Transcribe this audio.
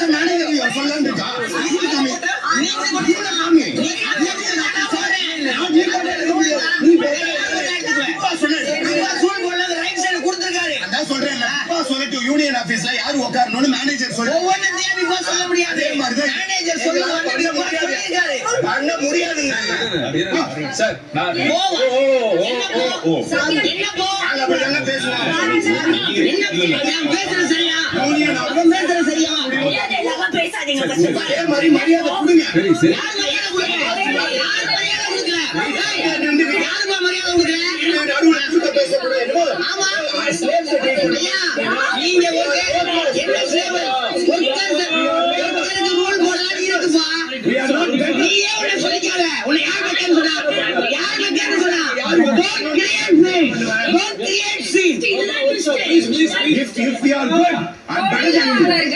manager சொல்லலாம் இருக்கா union ஆபீஸ்ல யாரு உட்காரணும்னு மேனேஜர் சொல்ல சொல்ல முடியாது மேனேஜர் சொல்ல முடியாதுங்க சார் என்ன பேசுவோம் பேசுறது சரியா பேசுறது சரியா பேசாதீங்க மரியாதை கொடுங்க நீங்க ரூல் போடாது இருக்குப்பா நீயே உன்னை சொல்லிக்காத உன்னை யார் கேட்க சொன்னா யார் கேட்க சொன்னா don't create scene if you are good and better than